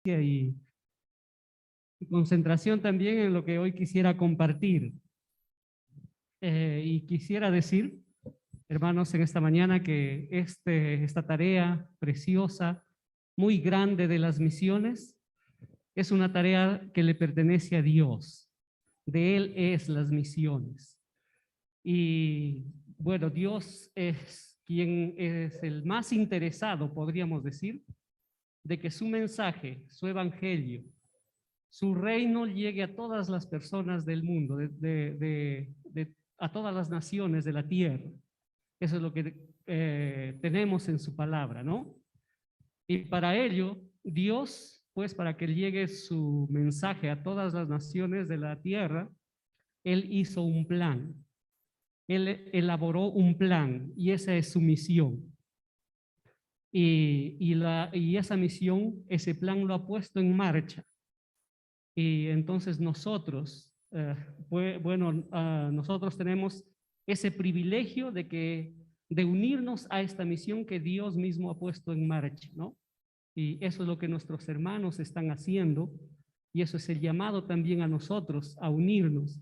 y concentración también en lo que hoy quisiera compartir. Y quisiera decir, hermanos, en esta mañana que esta tarea preciosa, muy grande de las misiones, es una tarea que le pertenece a Dios. De Él es las misiones. Y bueno, Dios es quien es el más interesado, podríamos decir, de que su mensaje, su evangelio, su reino llegue a todas las personas del mundo, a todas las naciones de la tierra. Eso es lo que tenemos en su palabra, ¿no? Y para ello, Dios, pues para que llegue su mensaje a todas las naciones de la tierra, Él hizo un plan. Él elaboró un plan y esa es su misión. Y esa misión, ese plan lo ha puesto en marcha. Y entonces nosotros, nosotros tenemos ese privilegio de unirnos a esta misión que Dios mismo ha puesto en marcha, ¿no? Y eso es lo que nuestros hermanos están haciendo, y eso es el llamado también a nosotros, a unirnos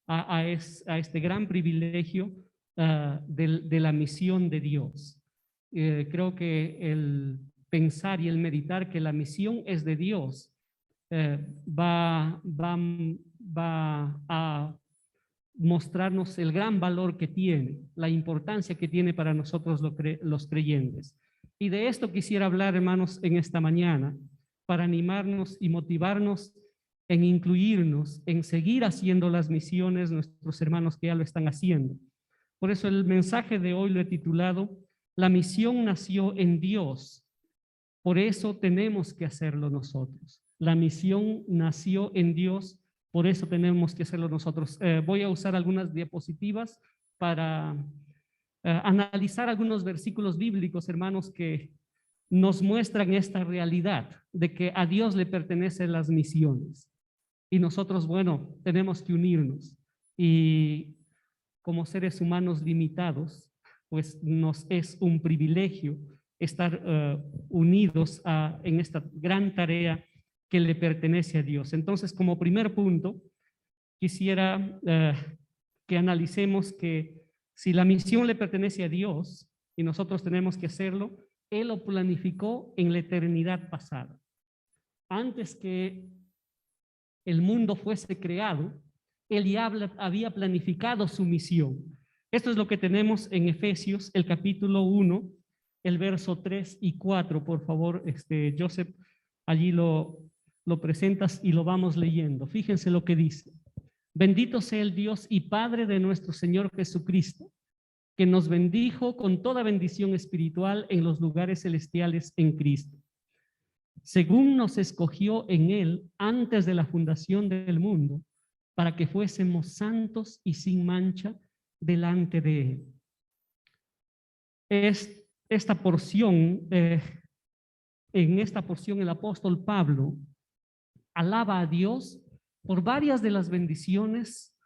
a este gran privilegio de la misión de Dios. Creo que el pensar y el meditar que la misión es de Dios, va a mostrarnos el gran valor que tiene, la importancia que tiene para nosotros los creyentes. Y de esto quisiera hablar, hermanos, en esta mañana, para animarnos y motivarnos en incluirnos, en seguir haciendo las misiones, nuestros hermanos que ya lo están haciendo. Por eso el mensaje de hoy lo he titulado, La misión nació en Dios, por eso tenemos que hacerlo nosotros. La misión nació en Dios, por eso tenemos que hacerlo nosotros. Voy a usar algunas diapositivas para analizar algunos versículos bíblicos, hermanos, que nos muestran esta realidad de que a Dios le pertenecen las misiones. Y nosotros, bueno, tenemos que unirnos. Y como seres humanos limitados, pues nos es un privilegio estar unidos en esta gran tarea que le pertenece a Dios. Entonces, como primer punto, quisiera que analicemos que si la misión le pertenece a Dios y nosotros tenemos que hacerlo, Él lo planificó en la eternidad pasada. Antes que el mundo fuese creado, Él ya había planificado su misión. Esto es lo que tenemos en Efesios, el capítulo 1, el verso 3 y 4. Por favor, Joseph, allí lo presentas y lo vamos leyendo. Fíjense lo que dice. Bendito sea el Dios y Padre de nuestro Señor Jesucristo, que nos bendijo con toda bendición espiritual en los lugares celestiales en Cristo, según nos escogió en Él antes de la fundación del mundo, para que fuésemos santos y sin mancha delante de Él. Esta porción, en esta porción el apóstol Pablo alaba a Dios por varias de las bendiciones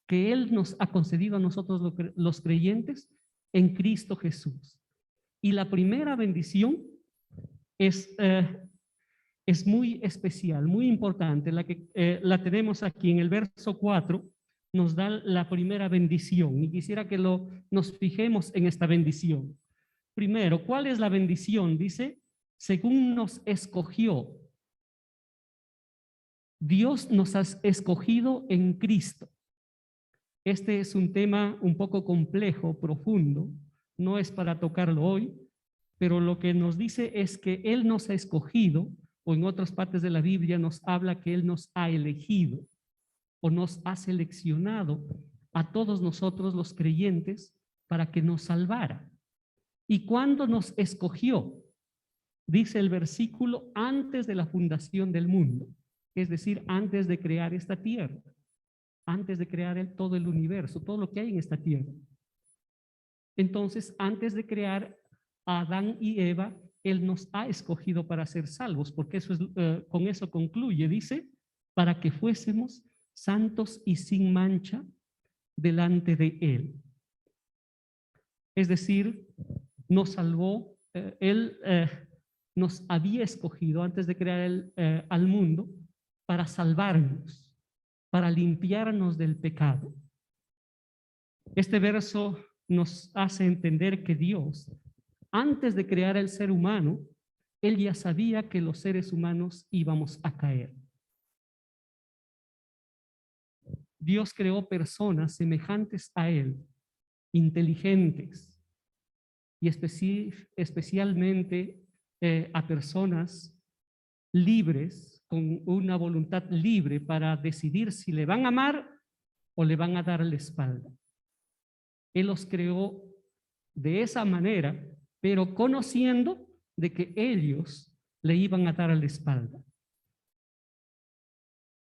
que Él nos ha concedido a nosotros los creyentes en Cristo Jesús. Y la primera bendición es muy especial, muy importante, la tenemos aquí en el verso 4, nos da la primera bendición, y quisiera que nos fijemos en esta bendición. Primero, ¿cuál es la bendición? Dice, según nos escogió. Dios nos ha escogido en Cristo. Este es un tema un poco complejo, profundo, no es para tocarlo hoy, pero lo que nos dice es que Él nos ha escogido, o en otras partes de la Biblia nos habla que Él nos ha elegido o nos ha seleccionado a todos nosotros los creyentes para que nos salvara. ¿Y cuándo nos escogió? Dice el versículo, antes de la fundación del mundo, es decir, antes de crear esta tierra, antes de crear todo el universo, todo lo que hay en esta tierra. Entonces, antes de crear a Adán y Eva, Él nos ha escogido para ser salvos, porque eso es, con eso concluye, dice, para que fuésemos santos y sin mancha delante de Él. Es decir, nos salvó, Él nos había escogido antes de crear al mundo para salvarnos, para limpiarnos del pecado. Este verso nos hace entender que Dios, antes de crear el ser humano, Él ya sabía que los seres humanos íbamos a caer. Dios creó personas semejantes a Él, inteligentes, y especialmente a personas libres, con una voluntad libre para decidir si le van a amar o le van a dar la espalda. Él los creó de esa manera, pero conociendo de que ellos le iban a dar la espalda.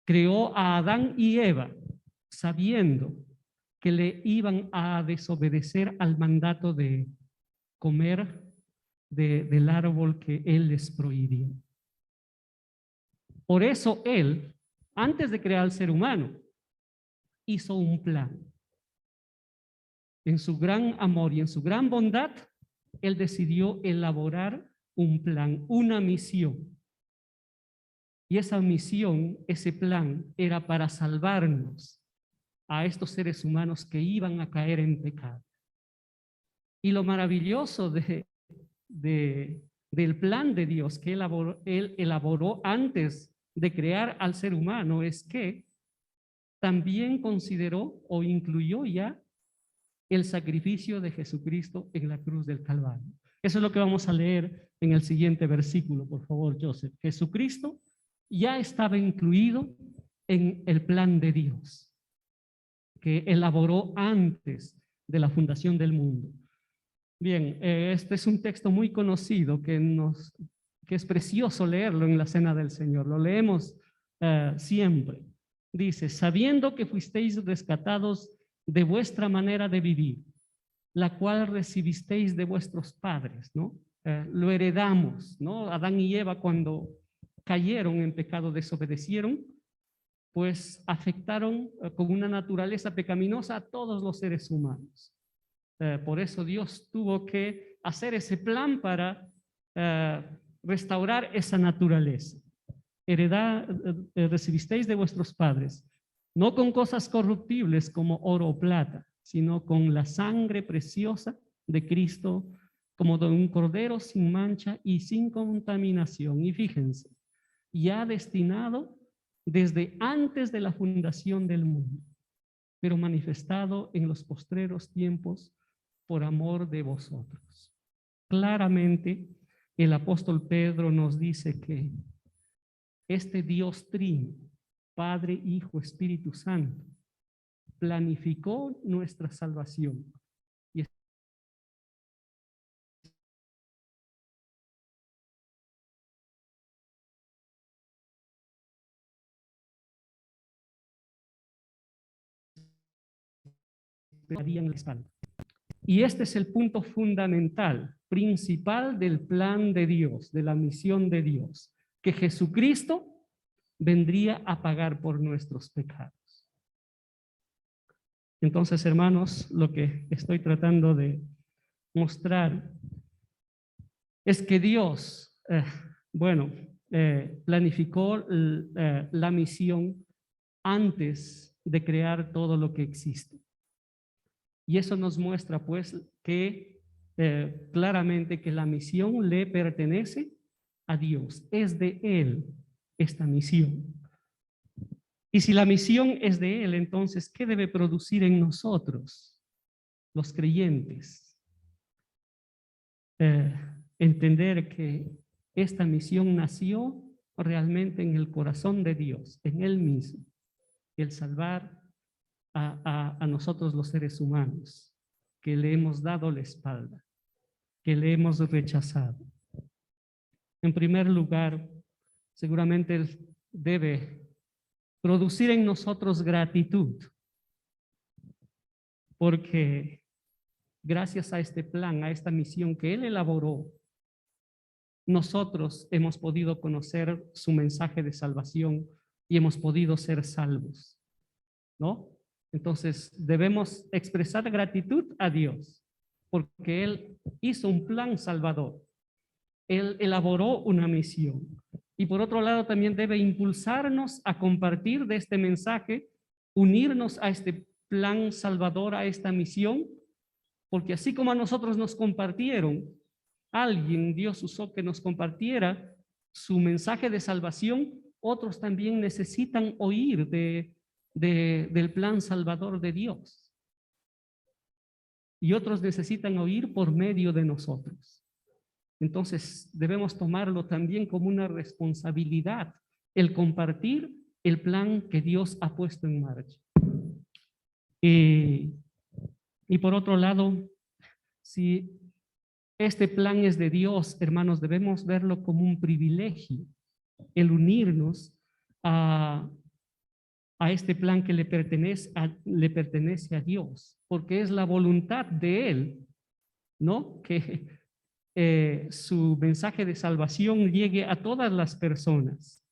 Creó a Adán y Eva sabiendo que le iban a desobedecer al mandato de comer del árbol que Él les prohibió. Por eso Él, antes de crear al ser humano, hizo un plan. En su gran amor y en su gran bondad, Él decidió elaborar un plan, una misión. Y esa misión, ese plan, era para salvarnos a estos seres humanos que iban a caer en pecado. Y lo maravilloso del plan de Dios que Él elaboró antes de crear al ser humano es que también consideró o incluyó ya el sacrificio de Jesucristo en la cruz del Calvario. Eso es lo que vamos a leer en el siguiente versículo, por favor, Joseph. Jesucristo ya estaba incluido en el plan de Dios que elaboró antes de la fundación del mundo. Bien, este es un texto muy conocido que es precioso leerlo en la Cena del Señor. Lo leemos siempre. Dice, sabiendo que fuisteis rescatados de vuestra manera de vivir, la cual recibisteis de vuestros padres, ¿no? Lo heredamos, ¿no? Adán y Eva cuando cayeron en pecado, desobedecieron, pues afectaron con una naturaleza pecaminosa a todos los seres humanos. Por eso Dios tuvo que hacer ese plan para restaurar esa naturaleza. Recibisteis de vuestros padres, no con cosas corruptibles como oro o plata, sino con la sangre preciosa de Cristo, como de un cordero sin mancha y sin contaminación. Y fíjense, ya destinado desde antes de la fundación del mundo, pero manifestado en los postreros tiempos por amor de vosotros. Claramente, el apóstol Pedro nos dice que este Dios trino, Padre, Hijo, Espíritu Santo, planificó nuestra salvación. Y darían la espalda. Y este es el punto fundamental, principal del plan de Dios, de la misión de Dios, que Jesucristo vendría a pagar por nuestros pecados. Entonces, hermanos, lo que estoy tratando de mostrar es que Dios, planificó la misión antes de crear todo lo que existe. Y eso nos muestra, pues, que claramente que la misión le pertenece a Dios. Es de Él esta misión. Y si la misión es de Él, entonces, ¿qué debe producir en nosotros, los creyentes? Entender que esta misión nació realmente en el corazón de Dios, en Él mismo, el salvar a nosotros los seres humanos, que le hemos dado la espalda, que le hemos rechazado. En primer lugar, seguramente debe producir en nosotros gratitud, porque gracias a este plan, a esta misión que Él elaboró, nosotros hemos podido conocer su mensaje de salvación y hemos podido ser salvos, ¿no? Entonces debemos expresar gratitud a Dios porque Él hizo un plan salvador Él elaboró una misión. Y por otro lado, también debe impulsarnos a compartir de este mensaje, unirnos a este plan salvador, a esta misión, porque así como a nosotros nos compartieron, alguien, Dios usó que nos compartiera su mensaje de salvación, otros también necesitan oír del plan salvador de Dios. Y otros necesitan oír por medio de nosotros. Entonces debemos tomarlo también como una responsabilidad, el compartir el plan que Dios ha puesto en marcha. Y por otro lado, si este plan es de Dios, hermanos, debemos verlo como un privilegio, el unirnos a este plan que le pertenece a Dios, porque es la voluntad de Él, ¿no? Que su mensaje de salvación llegue a todas las personas.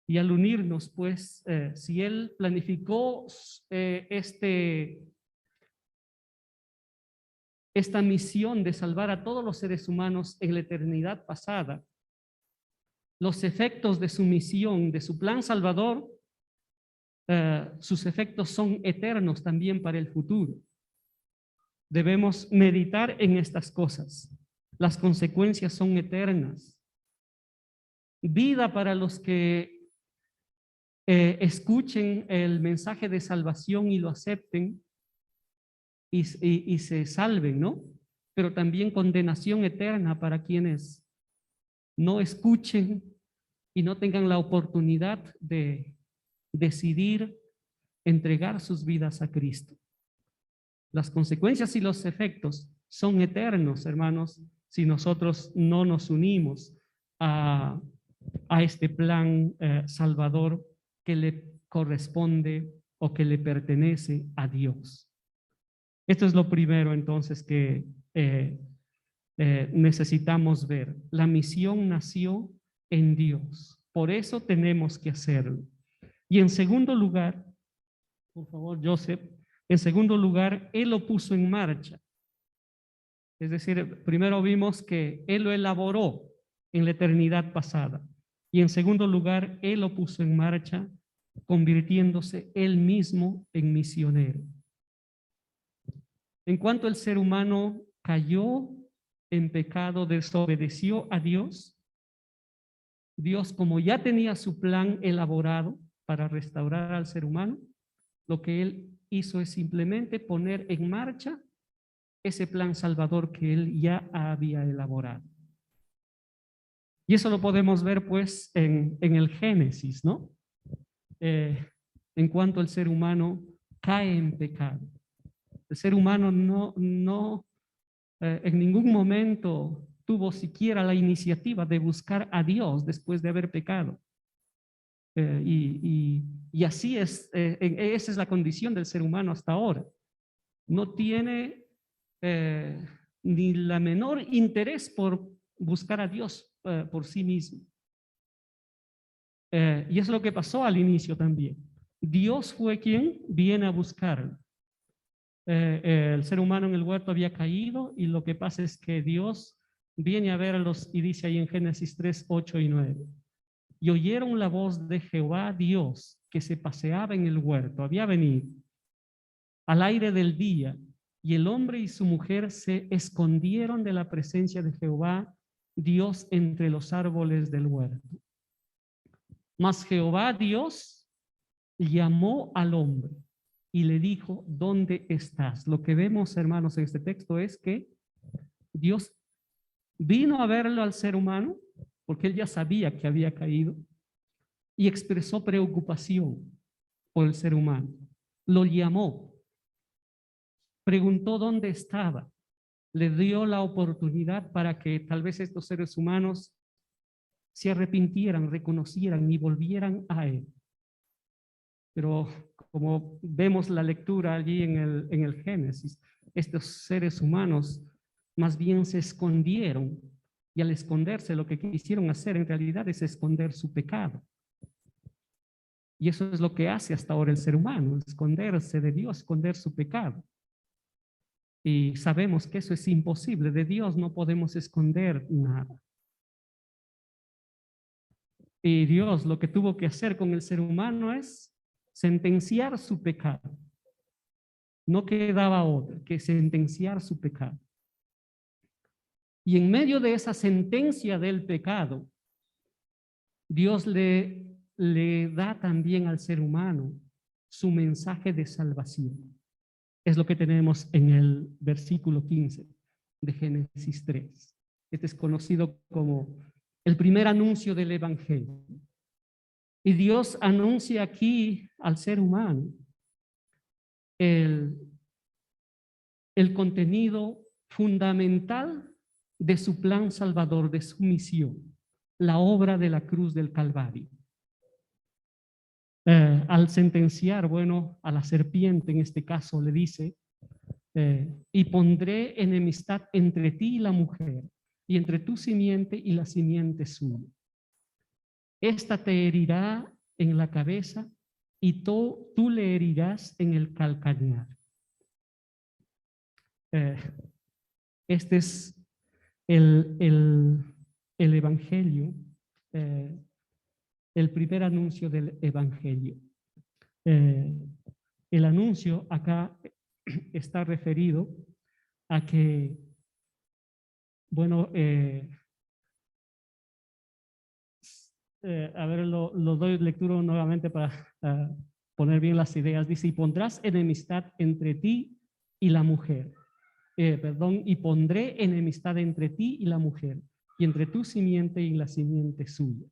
Y al unirnos, pues, si Él planificó esta misión de salvar a todos los seres humanos en la eternidad pasada, los efectos de su misión, de su plan salvador, sus efectos son eternos también para el futuro. Debemos meditar en estas cosas. Las consecuencias son eternas. Vida para los que escuchen el mensaje de salvación y lo acepten y se salven, ¿no? Pero también condenación eterna para quienes no escuchen y no tengan la oportunidad de decidir entregar sus vidas a Cristo. Las consecuencias y los efectos son eternos, hermanos, si nosotros no nos unimos a este plan salvador que le corresponde o que le pertenece a Dios. Esto es lo primero, entonces, que necesitamos ver. La misión nació en Dios. Por eso tenemos que hacerlo. Y en segundo lugar, por favor, Joseph, en segundo lugar, Él lo puso en marcha. Es decir, primero vimos que Él lo elaboró en la eternidad pasada. Y en segundo lugar, Él lo puso en marcha, convirtiéndose Él mismo en misionero. En cuanto el ser humano cayó en pecado, desobedeció a Dios, Dios, como ya tenía su plan elaborado para restaurar al ser humano, lo que Él hizo es simplemente poner en marcha ese plan salvador que Él ya había elaborado. Y eso lo podemos ver pues en el Génesis, ¿no? En cuanto el ser humano cae en pecado. El ser humano no en ningún momento tuvo siquiera la iniciativa de buscar a Dios después de haber pecado. Y así es, esa es la condición del ser humano hasta ahora. No tiene ni la menor interés por buscar a Dios por sí mismo. Y es lo que pasó al inicio también. Dios fue quien viene a buscarlo. El ser humano en el huerto había caído y lo que pasa es que Dios viene a verlos y dice ahí en Génesis 3, 8 y 9. Y oyeron la voz de Jehová Dios que se paseaba en el huerto, había venido al aire del día, y el hombre y su mujer se escondieron de la presencia de Jehová Dios entre los árboles del huerto. Mas Jehová Dios llamó al hombre y le dijo, ¿dónde estás? Lo que vemos, hermanos, en este texto es que Dios vino a verlo al ser humano, porque él ya sabía que había caído, y expresó preocupación por el ser humano. Lo llamó, preguntó dónde estaba, le dio la oportunidad para que tal vez estos seres humanos se arrepintieran, reconocieran y volvieran a él. Pero como vemos la lectura allí en el Génesis, estos seres humanos más bien se escondieron, y al esconderse lo que quisieron hacer en realidad es esconder su pecado. Y eso es lo que hace hasta ahora el ser humano, esconderse de Dios, esconder su pecado. Y sabemos que eso es imposible. De Dios no podemos esconder nada. Y Dios lo que tuvo que hacer con el ser humano es sentenciar su pecado. No quedaba otra que sentenciar su pecado. Y en medio de esa sentencia del pecado, Dios le da también al ser humano su mensaje de salvación. Es lo que tenemos en el versículo 15 de Génesis 3. Este es conocido como el primer anuncio del Evangelio. Y Dios anuncia aquí al ser humano el contenido fundamental de su plan salvador, de su misión, la obra de la cruz del Calvario. Al sentenciar, bueno, a la serpiente, en este caso le dice, y pondré enemistad entre ti y la mujer, y entre tu simiente y la simiente suya. Esta te herirá en la cabeza, y tú le herirás en el calcañar. Este es el Evangelio, el primer anuncio del Evangelio. El anuncio acá está referido a que, bueno, a ver, lo doy lectura nuevamente para poner bien las ideas. Dice, y pondrás enemistad entre ti y la mujer. Y pondré enemistad entre ti y la mujer, y entre tu simiente y la simiente suya.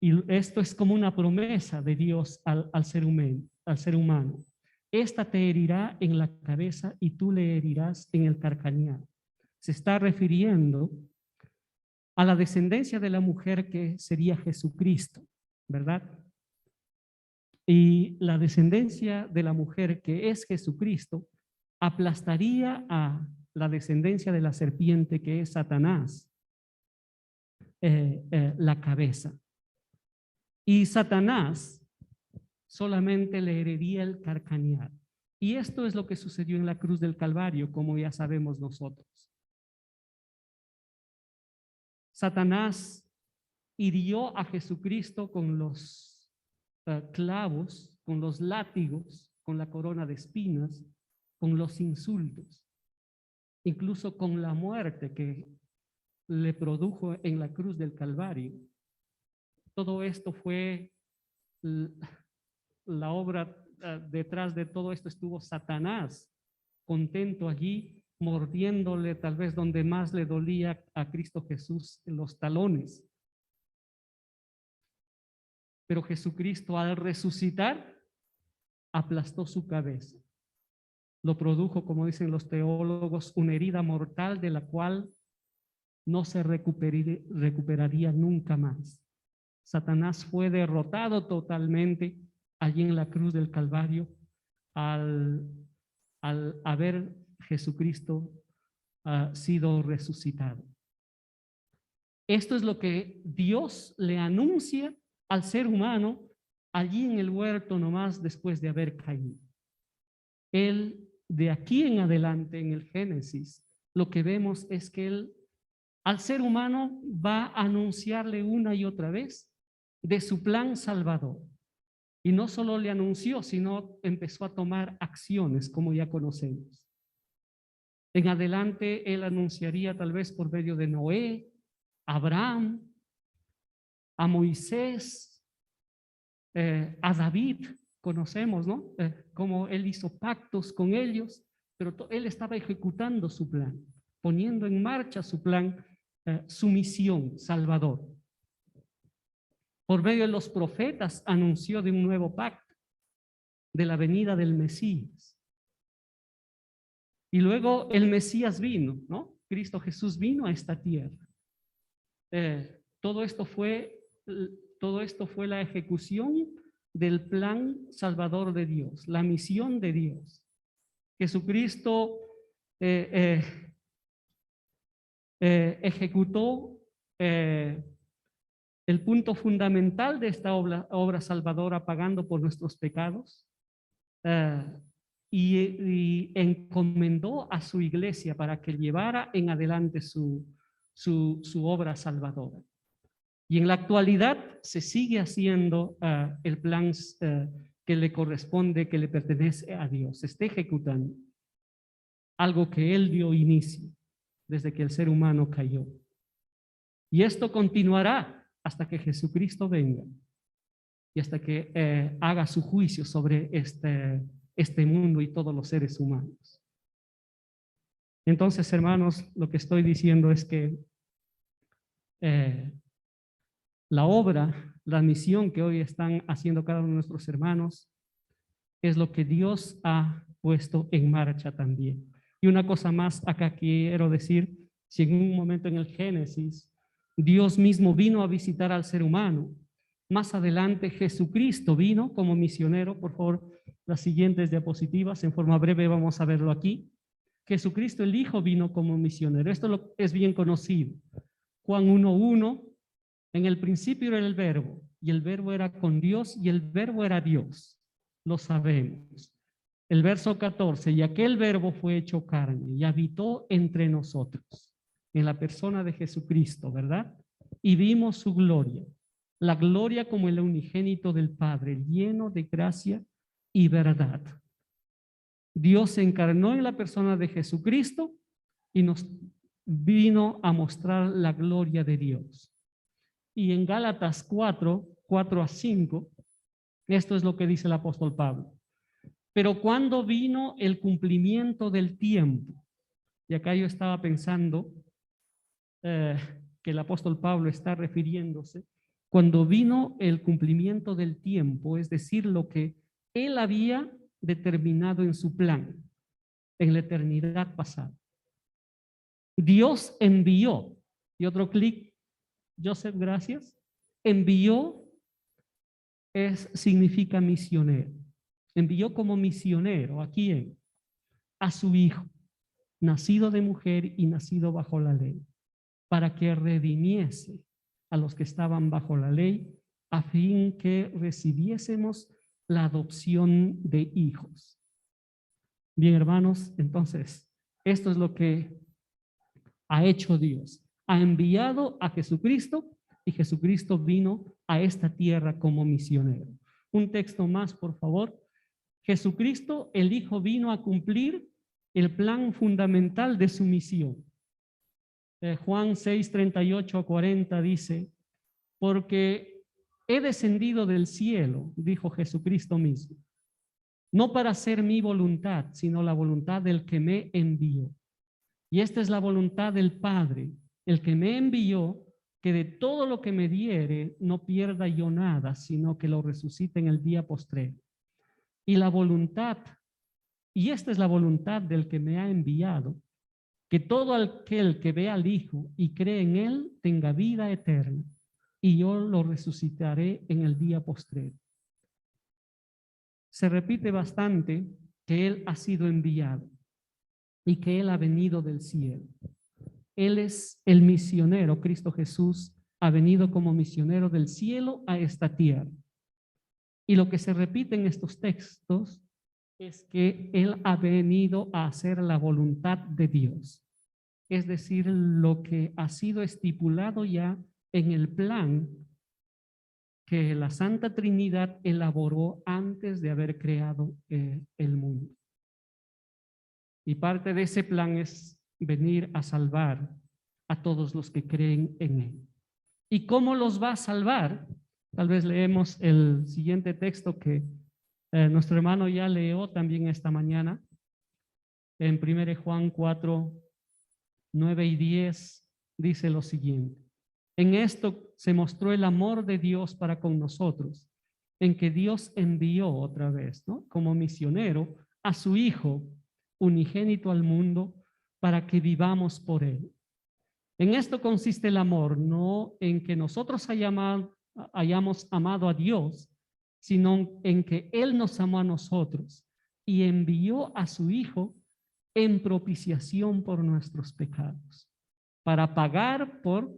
Y esto es como una promesa de Dios al ser humano. Esta te herirá en la cabeza y tú le herirás en el calcañar. Se está refiriendo a la descendencia de la mujer que sería Jesucristo, ¿verdad? Y la descendencia de la mujer que es Jesucristo aplastaría a la descendencia de la serpiente que es Satanás, la cabeza. Y Satanás solamente le heredaría el calcañar. Y esto es lo que sucedió en la cruz del Calvario, como ya sabemos nosotros. Satanás hirió a Jesucristo con los clavos, con los látigos, con la corona de espinas, con los insultos, incluso con la muerte que le produjo en la cruz del Calvario. Todo esto fue la obra, detrás de todo esto estuvo Satanás, contento allí, mordiéndole tal vez donde más le dolía a Cristo Jesús, en los talones. Pero Jesucristo, al resucitar, aplastó su cabeza. Lo produjo, como dicen los teólogos, una herida mortal de la cual no se recuperaría nunca más. Satanás fue derrotado totalmente allí en la cruz del Calvario al haber Jesucristo sido resucitado. Esto es lo que Dios le anuncia al ser humano allí en el huerto nomás después de haber caído. Él, de aquí en adelante en el Génesis, lo que vemos es que él al ser humano va a anunciarle una y otra vez de su plan salvador. Y no solo le anunció, sino empezó a tomar acciones, como ya conocemos. En adelante él anunciaría tal vez por medio de Noé, Abraham, a Moisés, a David, conocemos, ¿no? Cómo él hizo pactos con ellos, pero él estaba ejecutando su plan, poniendo en marcha su plan, su misión salvador. Por medio de los profetas anunció de un nuevo pacto, de la venida del Mesías. Y luego el Mesías vino, ¿no? Cristo Jesús vino a esta tierra. Todo esto fue la ejecución del plan salvador de Dios, la misión de Dios. Jesucristo ejecutó el punto fundamental de esta obra salvadora, pagando por nuestros pecados, y encomendó a su iglesia para que llevara en adelante su obra salvadora. Y en la actualidad se sigue haciendo el plan que le corresponde, que le pertenece a Dios. Se está ejecutando algo que Él dio inicio desde que el ser humano cayó. Y esto continuará hasta que Jesucristo venga y hasta que haga su juicio sobre este mundo y todos los seres humanos. Entonces, hermanos, lo que estoy diciendo es que la obra, la misión que hoy están haciendo cada uno de nuestros hermanos es lo que Dios ha puesto en marcha también. Y una cosa más acá quiero decir, si en un momento en el Génesis Dios mismo vino a visitar al ser humano, más adelante Jesucristo vino como misionero. Por favor, las siguientes diapositivas, en forma breve vamos a verlo aquí. Jesucristo el Hijo vino como misionero. Esto es bien conocido. Juan 1:1, en el principio era el verbo, y el verbo era con Dios, y el verbo era Dios. Lo sabemos. El verso 14, y aquel verbo fue hecho carne y habitó entre nosotros, en la persona de Jesucristo, ¿verdad? Y vimos su gloria, la gloria como el unigénito del Padre, lleno de gracia y verdad. Dios se encarnó en la persona de Jesucristo y nos vino a mostrar la gloria de Dios. Y en Gálatas 4:4-5, esto es lo que dice el apóstol Pablo. Pero cuando vino el cumplimiento del tiempo, y acá yo estaba pensando que el apóstol Pablo está refiriéndose, cuando vino el cumplimiento del tiempo, es decir, lo que él había determinado en su plan, en la eternidad pasada. Dios envió, y otro clic, Joseph, gracias, envió significa misionero. Envió como misionero, ¿a quién? A su Hijo, nacido de mujer y nacido bajo la ley, para que redimiese a los que estaban bajo la ley, a fin que recibiésemos la adopción de hijos. Bien, hermanos, entonces, esto es lo que ha hecho Dios. Ha enviado a Jesucristo y Jesucristo vino a esta tierra como misionero. Un texto más, por favor. Jesucristo, el Hijo, vino a cumplir el plan fundamental de su misión. Juan 6:38-40 dice, porque he descendido del cielo, dijo Jesucristo mismo, no para hacer mi voluntad, sino la voluntad del que me envió. Y esta es la voluntad del Padre, el que me envió, que de todo lo que me diere no pierda yo nada, sino que lo resucite en el día postrero. Y la voluntad, y esta es la voluntad del que me ha enviado, que todo aquel que ve al Hijo y cree en Él tenga vida eterna, y yo lo resucitaré en el día postrero. Se repite bastante que Él ha sido enviado y que Él ha venido del cielo. Él es el misionero, Cristo Jesús ha venido como misionero del cielo a esta tierra. Y lo que se repite en estos textos es que Él ha venido a hacer la voluntad de Dios. Es decir, lo que ha sido estipulado ya en el plan que la Santa Trinidad elaboró antes de haber creado el mundo. Y parte de ese plan es venir a salvar a todos los que creen en Él. ¿Y cómo los va a salvar? Tal vez leemos el siguiente texto que nuestro hermano ya leyó también esta mañana. En 1 Juan 4:9-10 dice lo siguiente. En esto se mostró el amor de Dios para con nosotros, en que Dios envió otra vez, ¿no?, como misionero a su Hijo unigénito al mundo para que vivamos por Él. En esto consiste el amor, no en que nosotros hayamos amado a Dios, sino en que Él nos amó a nosotros y envió a su Hijo en propiciación por nuestros pecados, para pagar por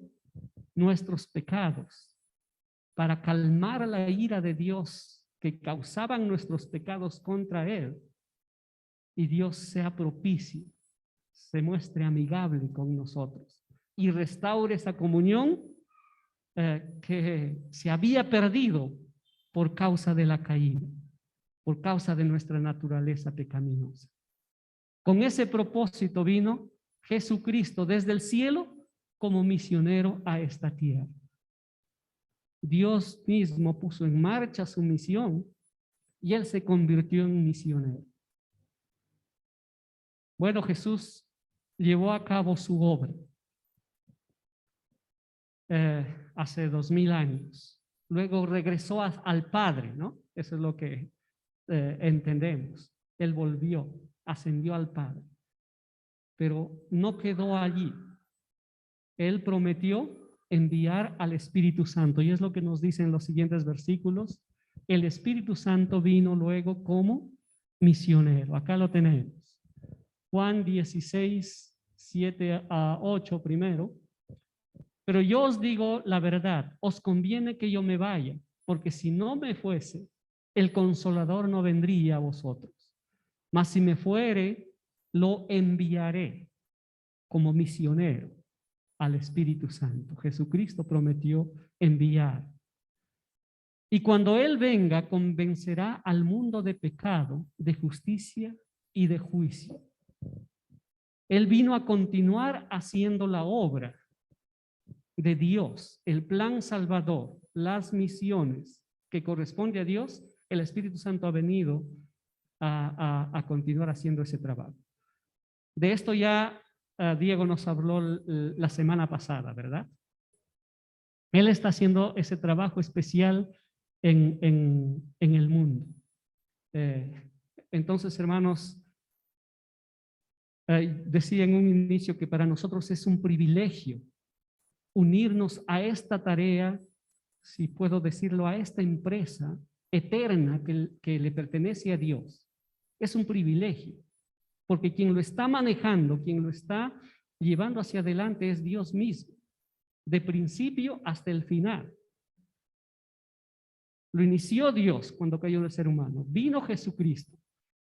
nuestros pecados, para calmar la ira de Dios que causaban nuestros pecados contra Él. y Dios sea propicio, se muestre amigable con nosotros y restaure esa comunión que se había perdido por causa de la caída, por causa de nuestra naturaleza pecaminosa. Con ese propósito vino Jesucristo desde el cielo como misionero a esta tierra. Dios mismo puso en marcha su misión y él se convirtió en misionero. Bueno, Jesús llevó a cabo su obra hace 2000 años. Luego regresó al Padre, ¿no? Eso es lo que entendemos. Él volvió, ascendió al Padre. Pero no quedó allí. Él prometió enviar al Espíritu Santo. Y es lo que nos dicen los siguientes versículos. El Espíritu Santo vino luego como misionero. Acá lo tenemos. Juan 16, 7 a 8 primero. Pero yo os digo la verdad, os conviene que yo me vaya, porque si no me fuese, el Consolador no vendría a vosotros. Mas si me fuere, lo enviaré como misionero al Espíritu Santo. Jesucristo prometió enviar. Y cuando Él venga, convencerá al mundo de pecado, de justicia y de juicio. Él vino a continuar haciendo la obra de Dios, el plan salvador, las misiones que corresponde a Dios. El Espíritu Santo ha venido a continuar haciendo ese trabajo. De esto ya Diego nos habló la semana pasada, ¿verdad? Él está haciendo ese trabajo especial en el mundo. Entonces, hermanos, decía en un inicio que para nosotros es un privilegio unirnos a esta tarea, si puedo decirlo, a esta empresa eterna que le pertenece a Dios. Es un privilegio, porque quien lo está manejando, quien lo está llevando hacia adelante es Dios mismo, de principio hasta el final. Lo inició Dios cuando cayó el ser humano. Vino Jesucristo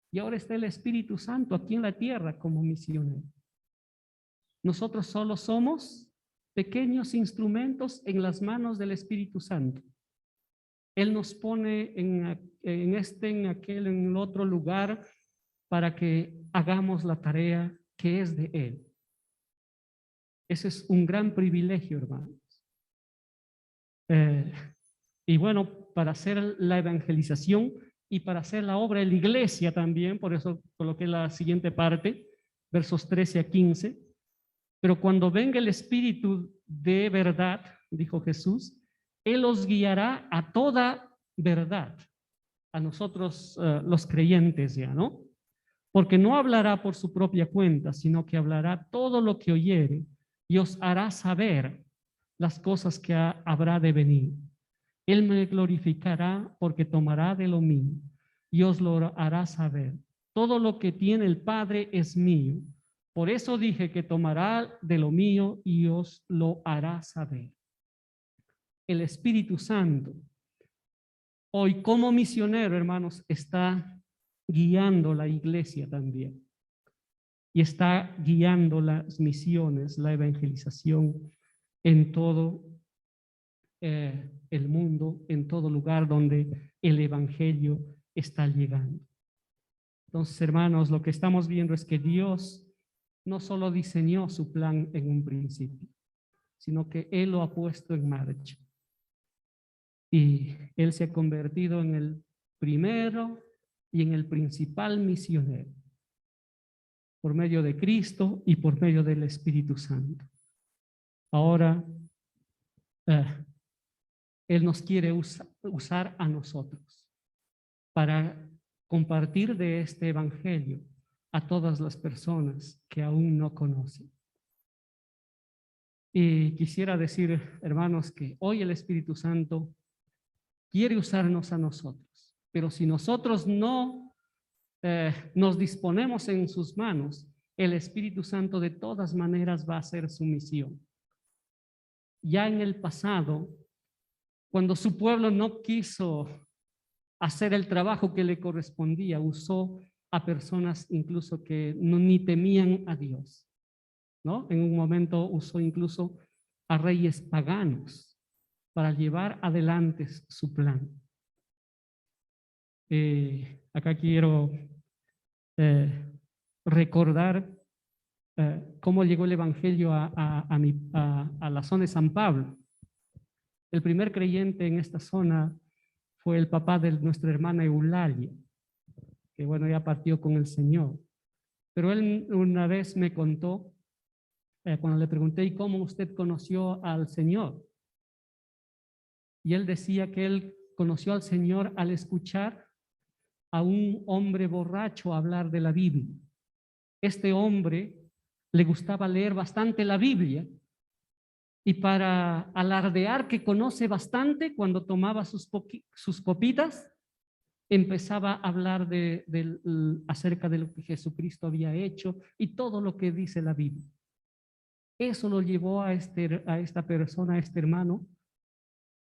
y ahora está el Espíritu Santo aquí en la tierra como misionero. Nosotros solo somos pequeños instrumentos en las manos del Espíritu Santo. Él nos pone en aquel, en el otro lugar para que hagamos la tarea que es de Él. Ese es un gran privilegio, hermanos. Y bueno, para hacer la evangelización y para hacer la obra de la iglesia también, por eso coloqué la siguiente parte, versos 13 a 15. Pero cuando venga el Espíritu de verdad, dijo Jesús, Él os guiará a toda verdad. A nosotros los creyentes ya, ¿no? Porque no hablará por su propia cuenta, sino que hablará todo lo que oyere y os hará saber las cosas que habrá de venir. Él me glorificará porque tomará de lo mío y os lo hará saber. Todo lo que tiene el Padre es mío. Por eso dije que tomará de lo mío y os lo hará saber. El Espíritu Santo, hoy como misionero, hermanos, está guiando la iglesia también. Y está guiando las misiones, la evangelización en todo el mundo, en todo lugar donde el evangelio está llegando. Entonces, hermanos, lo que estamos viendo es que Dios no solo diseñó su plan en un principio, sino que Él lo ha puesto en marcha. Y Él se ha convertido en el primero y en el principal misionero, por medio de Cristo y por medio del Espíritu Santo. Ahora, Él nos quiere usar a nosotros para compartir de este evangelio a todas las personas que aún no conocen. Y quisiera decir, hermanos, que hoy el Espíritu Santo quiere usarnos a nosotros, pero si nosotros no nos disponemos en sus manos, el Espíritu Santo de todas maneras va a hacer su misión. Ya en el pasado, cuando su pueblo no quiso hacer el trabajo que le correspondía, usó a personas incluso que ni temían a Dios, ¿no? En un momento usó incluso a reyes paganos para llevar adelante su plan. Acá quiero recordar cómo llegó el Evangelio a la zona de San Pablo. El primer creyente en esta zona fue el papá de nuestra hermana Eulalia, que bueno, ya partió con el Señor. Pero él una vez me contó, cuando le pregunté, ¿y cómo usted conoció al Señor? Y él decía que él conoció al Señor al escuchar a un hombre borracho hablar de la Biblia. Este hombre le gustaba leer bastante la Biblia y para alardear que conoce bastante, cuando tomaba sus copitas, empezaba a hablar acerca de lo que Jesucristo había hecho y todo lo que dice la Biblia. Eso lo llevó a esta persona, a este hermano,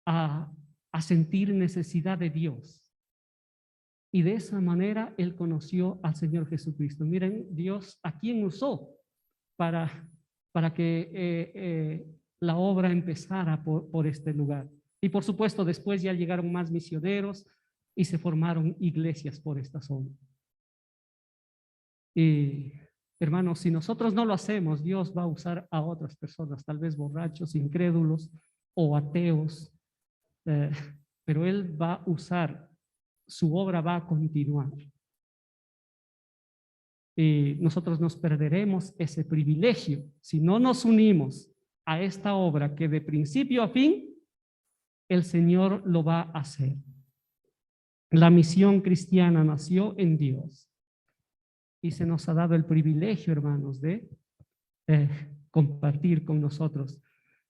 a sentir necesidad de Dios. Y de esa manera él conoció al Señor Jesucristo. Miren, Dios a quién usó para que la obra empezara por este lugar. Y por supuesto, después ya llegaron más misioneros y se formaron iglesias por esta zona. Y hermanos, si nosotros no lo hacemos, Dios va a usar a otras personas, tal vez borrachos, incrédulos o ateos, pero Él va a usar, su obra va a continuar. Y nosotros nos perderemos ese privilegio si no nos unimos a esta obra que de principio a fin el Señor lo va a hacer. La misión cristiana nació en Dios y se nos ha dado el privilegio, hermanos, de compartir con nosotros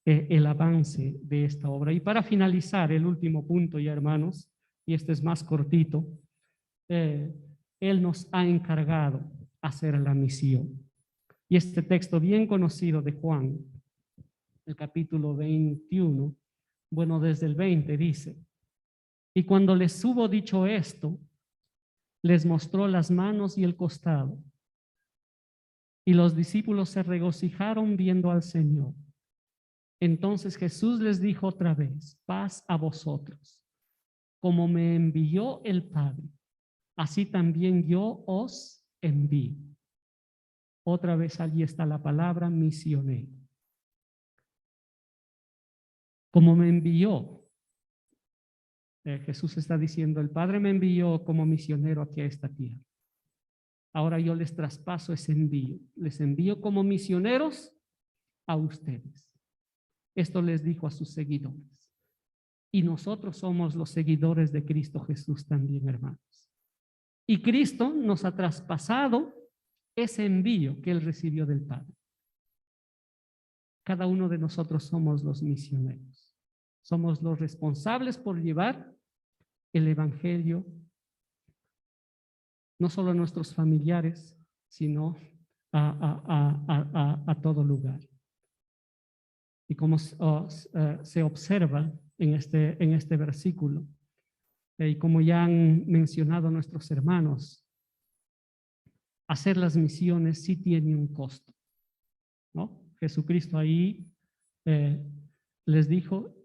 el avance de esta obra. Y para finalizar, el último punto ya, hermanos, y este es más cortito, Él nos ha encargado hacer la misión. Y este texto bien conocido de Juan, el capítulo 21, bueno, desde el 20 dice, y cuando les hubo dicho esto, les mostró las manos y el costado. Y los discípulos se regocijaron viendo al Señor. Entonces Jesús les dijo otra vez, paz a vosotros. Como me envió el Padre, así también yo os envío. Otra vez allí está la palabra misionero. Como me envió, Jesús está diciendo, el Padre me envió como misionero aquí a esta tierra. Ahora yo les traspaso ese envío. Les envío como misioneros a ustedes. Esto les dijo a sus seguidores. Y nosotros somos los seguidores de Cristo Jesús también, hermanos. Y Cristo nos ha traspasado ese envío que Él recibió del Padre. Cada uno de nosotros somos los misioneros. Somos los responsables por llevar el Evangelio no solo a nuestros familiares, sino a todo lugar. Y como se observa en este versículo, y como ya han mencionado nuestros hermanos, hacer las misiones sí tiene un costo, ¿no? Jesucristo ahí les dijo,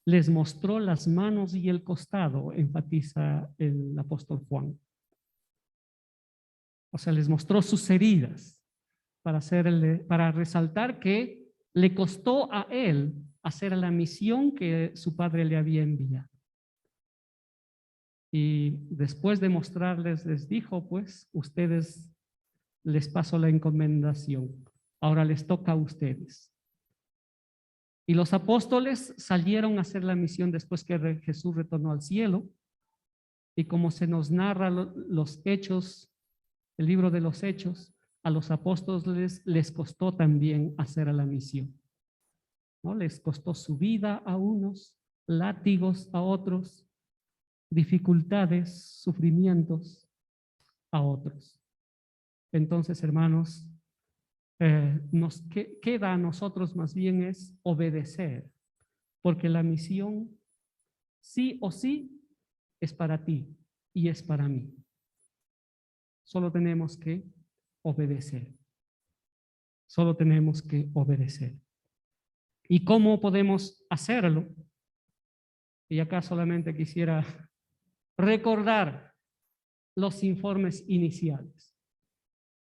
les mostró las manos y el costado, enfatiza el apóstol Juan. O sea, les mostró sus heridas para resaltar que le costó a él hacer la misión que su padre le había enviado. Y después de mostrarles, les dijo, pues, ustedes les paso la encomendación. Ahora les toca a ustedes. Y los apóstoles salieron a hacer la misión después que Jesús retornó al cielo. Y como se nos narra los hechos, el libro de los hechos, a los apóstoles les costó también hacer la misión, ¿no? Les costó su vida a unos, látigos a otros, dificultades, sufrimientos a otros. Entonces, hermanos, nos queda a nosotros más bien es obedecer, porque la misión sí o sí es para ti y es para mí. Solo tenemos que obedecer. Solo tenemos que obedecer. ¿Y cómo podemos hacerlo? Y acá solamente quisiera recordar los informes iniciales.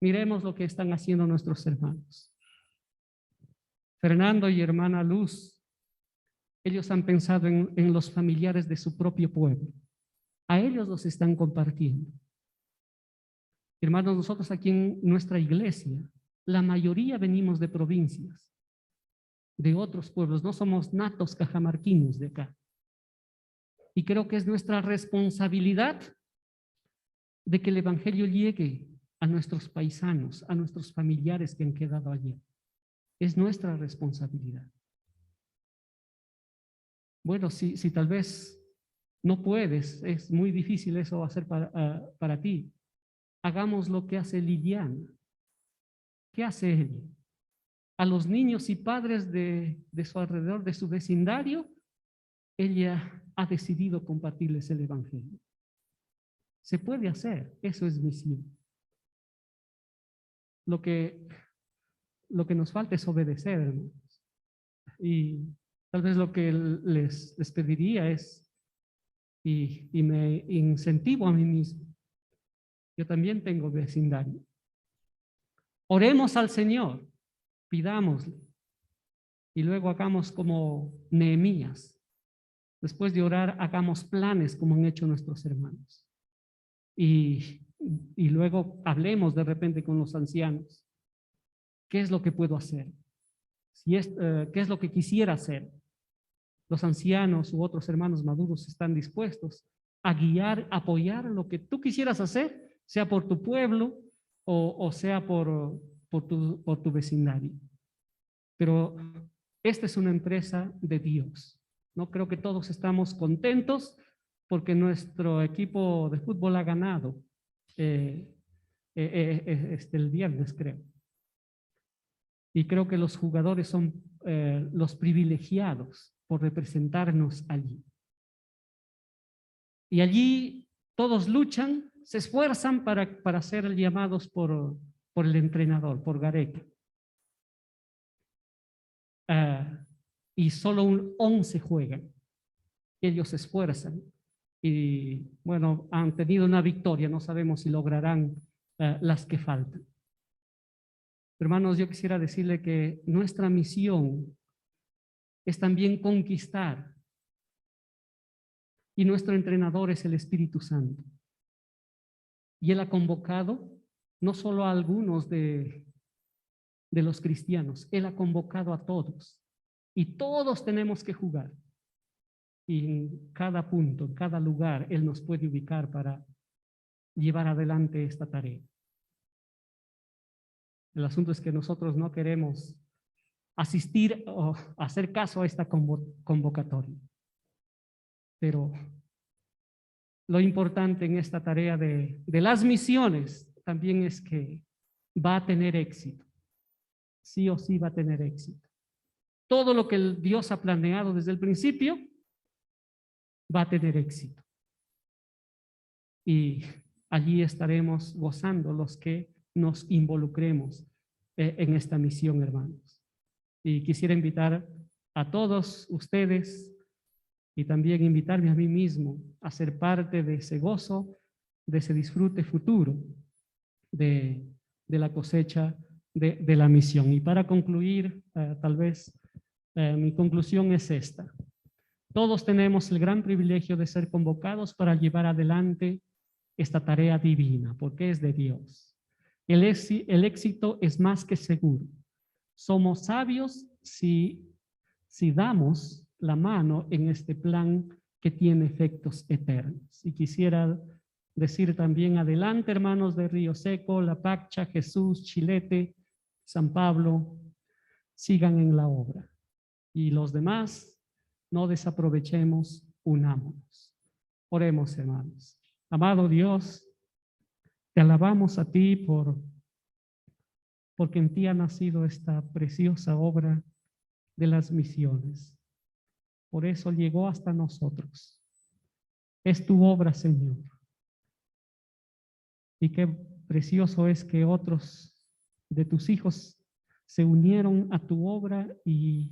Miremos lo que están haciendo nuestros hermanos. Fernando y hermana Luz, ellos han pensado en los familiares de su propio pueblo. A ellos los están compartiendo. Hermanos, nosotros aquí en nuestra iglesia, la mayoría venimos de provincias, de otros pueblos, no somos natos cajamarquinos de acá. Y creo que es nuestra responsabilidad de que el evangelio llegue a nuestros paisanos, a nuestros familiares que han quedado allí. Es nuestra responsabilidad. Bueno, si tal vez no puedes, es muy difícil eso hacer para ti. Hagamos lo que hace Liliana. ¿Qué hace ella? A los niños y padres de su alrededor, de su vecindario, ella ha decidido compartirles el evangelio. Se puede hacer, eso es misión. Lo que nos falta es obedecer, hermanos. Y tal vez lo que les pediría es, y me incentivo a mí mismo, yo también tengo vecindario. Oremos al Señor, pidámosle, y luego hagamos como Nehemías. Después de orar, hagamos planes como han hecho nuestros hermanos. Y luego hablemos de repente con los ancianos. ¿Qué es lo que puedo hacer? ¿Qué es lo que quisiera hacer? Los ancianos u otros hermanos maduros están dispuestos a guiar, apoyar lo que tú quisieras hacer, sea por tu pueblo o sea por tu vecindario. Pero esta es una empresa de Dios. No creo que todos estamos contentos porque nuestro equipo de fútbol ha ganado el viernes, creo. Y creo que los jugadores son los privilegiados por representarnos allí. Y allí todos luchan, se esfuerzan para ser llamados por el entrenador, por Gareca. Y solo 11 juegan. Ellos se esfuerzan y, bueno, han tenido una victoria. No sabemos si lograrán las que faltan. Hermanos, yo quisiera decirle que nuestra misión es también conquistar. Y nuestro entrenador es el Espíritu Santo. Y Él ha convocado no solo a algunos de los cristianos, Él ha convocado a todos. Y todos tenemos que jugar. Y en cada punto, en cada lugar, Él nos puede ubicar para llevar adelante esta tarea. El asunto es que nosotros no queremos asistir o hacer caso a esta convocatoria. Pero lo importante en esta tarea de las misiones también es que va a tener éxito. Sí o sí va a tener éxito. Todo lo que Dios ha planeado desde el principio va a tener éxito. Y allí estaremos gozando los que nos involucremos en esta misión, hermanos. Y quisiera invitar a todos ustedes y también invitarme a mí mismo a ser parte de ese gozo, de ese disfrute futuro de la cosecha de la misión. Y para concluir, tal vez mi conclusión es esta. Todos tenemos el gran privilegio de ser convocados para llevar adelante esta tarea divina, porque es de Dios. El éxito es más que seguro. Somos sabios si damos la mano en este plan que tiene efectos eternos. Y quisiera decir también adelante, hermanos de Río Seco, La Pacha, Jesús, Chilete, San Pablo, sigan en la obra. Y los demás, no desaprovechemos, unámonos. Oremos, hermanos. Amado Dios, te alabamos a ti porque en ti ha nacido esta preciosa obra de las misiones. Por eso llegó hasta nosotros. Es tu obra, Señor. Y qué precioso es que otros de tus hijos se unieron a tu obra y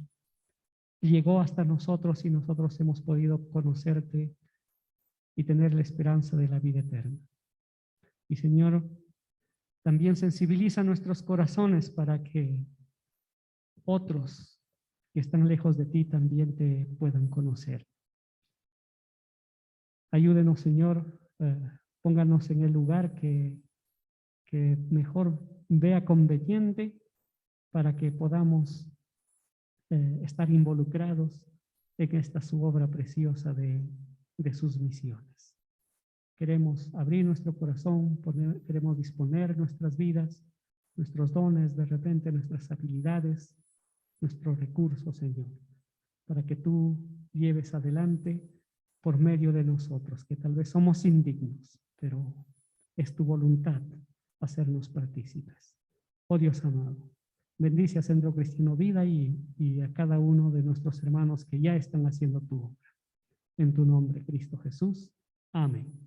llegó hasta nosotros y nosotros hemos podido conocerte y tener la esperanza de la vida eterna. Y Señor, también sensibiliza nuestros corazones para que otros que están lejos de ti también te puedan conocer. Ayúdenos, Señor, pónganos en el lugar que mejor vea conveniente para que podamos estar involucrados en esta su obra preciosa de sus misiones. Queremos abrir nuestro corazón, queremos disponer nuestras vidas, nuestros dones, de repente nuestras habilidades, nuestros recursos, Señor, para que tú lleves adelante por medio de nosotros, que tal vez somos indignos, pero es tu voluntad hacernos partícipes. Oh Dios amado, bendice a Centro Cristiano Vida y a cada uno de nuestros hermanos que ya están haciendo tu obra. En tu nombre, Cristo Jesús. Amén.